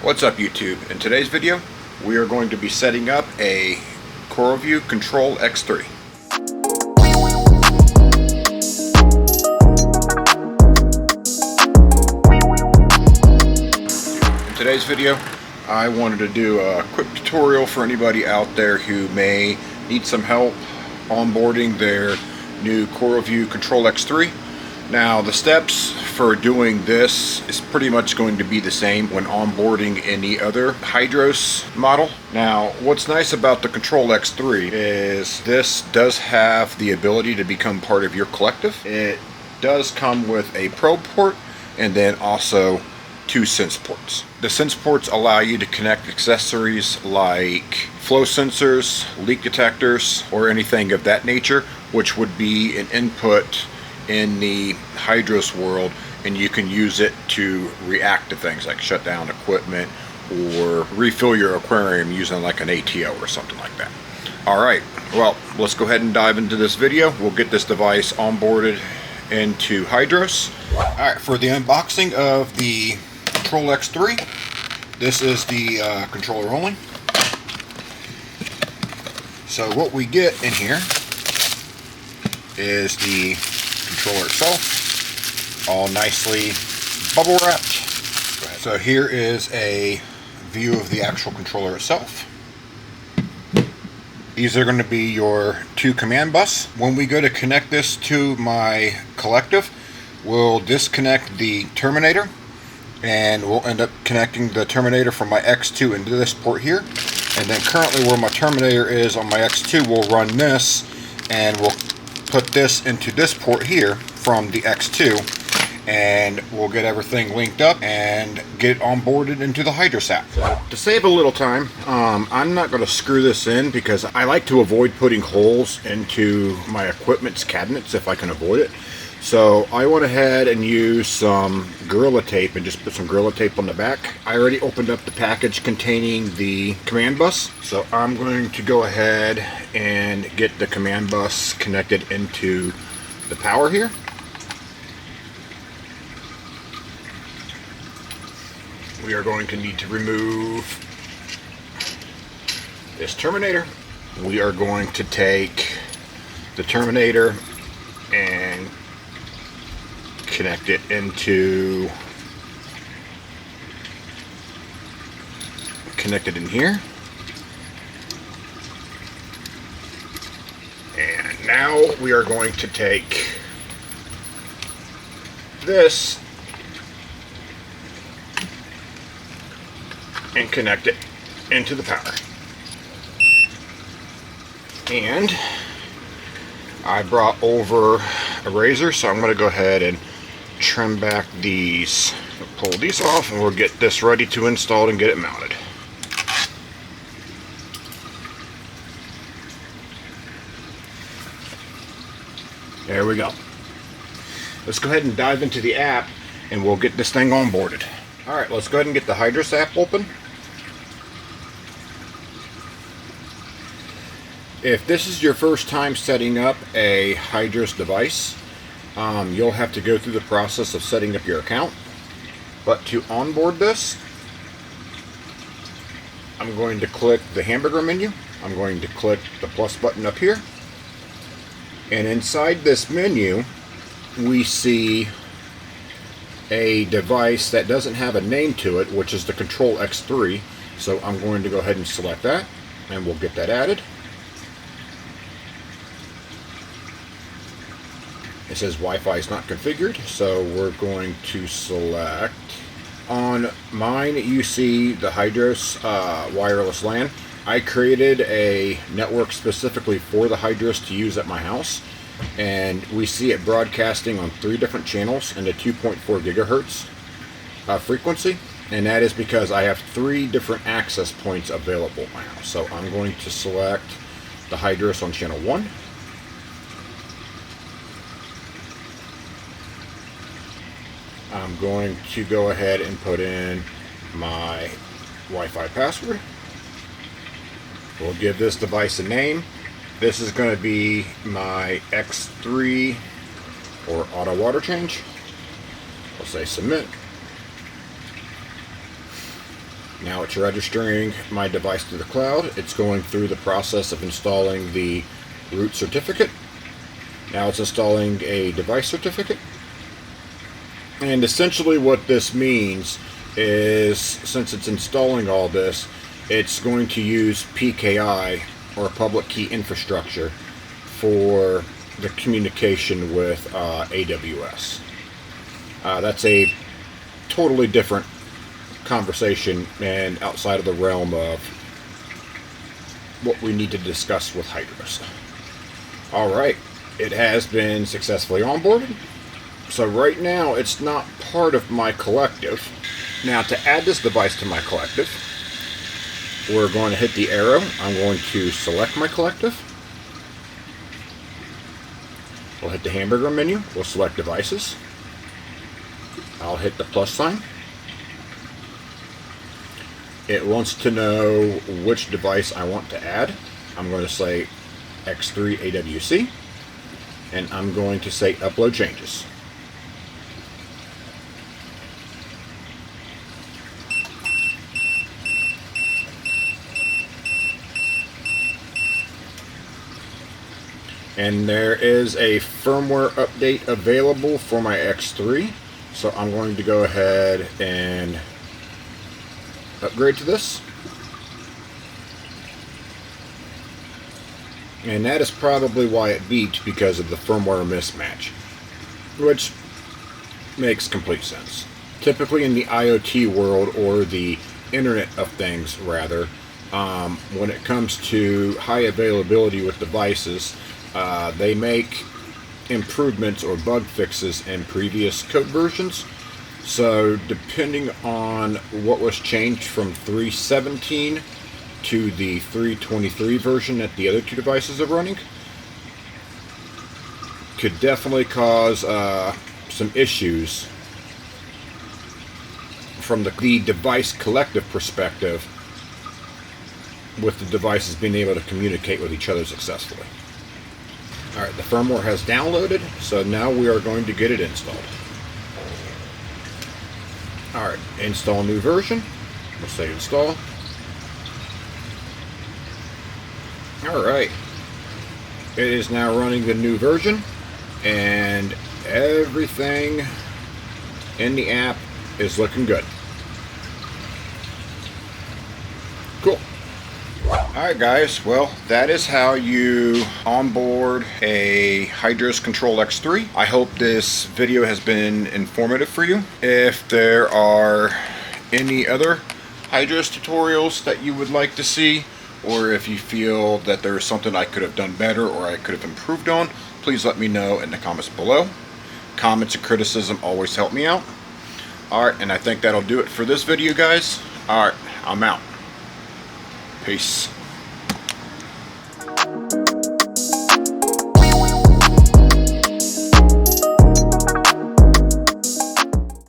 What's up YouTube? In today's video we are going to be setting up a CoralVue Hydros X3. In today's video I wanted to do a quick tutorial for anybody out there who may need some help onboarding their new CoralVue Hydros X3. Now the steps for doing this is pretty much going to be the same when onboarding any other Hydros model. Now what's nice about the Hydros X3 is this does have the ability to become part of your collective. It does come with a probe port and then also 2 sense ports. The sense ports allow you to connect accessories like flow sensors, leak detectors, or anything of that nature, which would be an input in the Hydros world, and you can use it to react to things like shut down equipment or refill your aquarium using like an ATO or something like that. Alright, well, let's go ahead and dive into this video. We'll get this device onboarded into Hydros. Alright, for the unboxing of the Hydros X3, this is the controller only. So what we get in here is the controller itself, all nicely bubble wrapped. So here is a view of the actual controller itself. These are going to be your 2 command bus. When we go to connect this to my collective, we'll disconnect the terminator and we'll end up connecting the terminator from my X2 into this port here. And then currently where my terminator is on my X2, we'll run this and we'll put this into this port here from the X2, and we'll get everything linked up and get it onboarded into the Hydros app. So, to save a little time, I'm not going to screw this in because I like to avoid putting holes into my equipment's cabinets if I can avoid it. So I went ahead and used some Gorilla Tape and just put some Gorilla Tape on the back. I already opened up the package containing the command bus, so I'm going to go ahead and get the command bus connected into the power here. We are going to need to remove this terminator. We are going to take the terminator and connect it into, connect it in here. And now we are going to take this and connect it into the power. And I brought over a razor, so I'm going to go ahead and trim back these. Pull these off and we'll get this ready to install and get it mounted. There we go. Let's go ahead and dive into the app and we'll get this thing onboarded. Alright, let's go ahead and get the Hydros app open. If this is your first time setting up a Hydros device, you'll have to go through the process of setting up your account. But to onboard this, I'm going to click the hamburger menu. I'm going to click the plus button up here. And inside this menu, we see a device that doesn't have a name to it, which is the Hydros X3. So I'm going to go ahead and select that, and we'll get that added. It says Wi-Fi is not configured, so we're going to select. On mine, you see the Hydros wireless LAN. I created a network specifically for the Hydros to use at my house, and we see it broadcasting on 3 different channels and a 2.4 gigahertz frequency, and that is because I have 3 different access points available at my house. So I'm going to select the Hydros on channel 1. I'm going to go ahead and put in my Wi-Fi password. We'll give this device a name. This is going to be my X3 or auto water change. We'll say submit. Now it's registering my device to the cloud. It's going through the process of installing the root certificate. Now it's installing a device certificate. And essentially what this means is, since it's installing all this, it's going to use PKI, or public key infrastructure, for the communication with AWS. That's a totally different conversation and outside of the realm of what we need to discuss with Hydros. Alright, it has been successfully onboarded. So right now it's not part of my collective. Now to add this device to my collective, we're going to hit the arrow. I'm going to select my collective. We'll hit the hamburger menu. We'll select devices. I'll hit the plus sign. It wants to know which device I want to add. I'm going to say X3 AWC, and I'm going to say upload changes. And there is a firmware update available for my X3, so I'm going to go ahead and upgrade to this. And that is probably why it beeped, because of the firmware mismatch, which makes complete sense. Typically in the IoT world, or the Internet of Things rather, when it comes to high availability with devices, they make improvements or bug fixes in previous code versions. So depending on what was changed from 3.17 to the 3.23 version that the other two devices are running, could definitely cause some issues from the device collective perspective, with the devices being able to communicate with each other successfully. Alright, the firmware has downloaded, so now we are going to get it installed. Alright, install new version. We'll say install. Alright, it is now running the new version, and everything in the app is looking good. Cool. Alright guys, well, that is how you onboard a Hydros Control X3. I hope this video has been informative for you. If there are any other Hydros tutorials that you would like to see, or if you feel that there is something I could have done better or I could have improved on, please let me know in the comments below. Comments and criticism always help me out. Alright, and I think that'll do it for this video, guys. Alright, I'm out. Peace.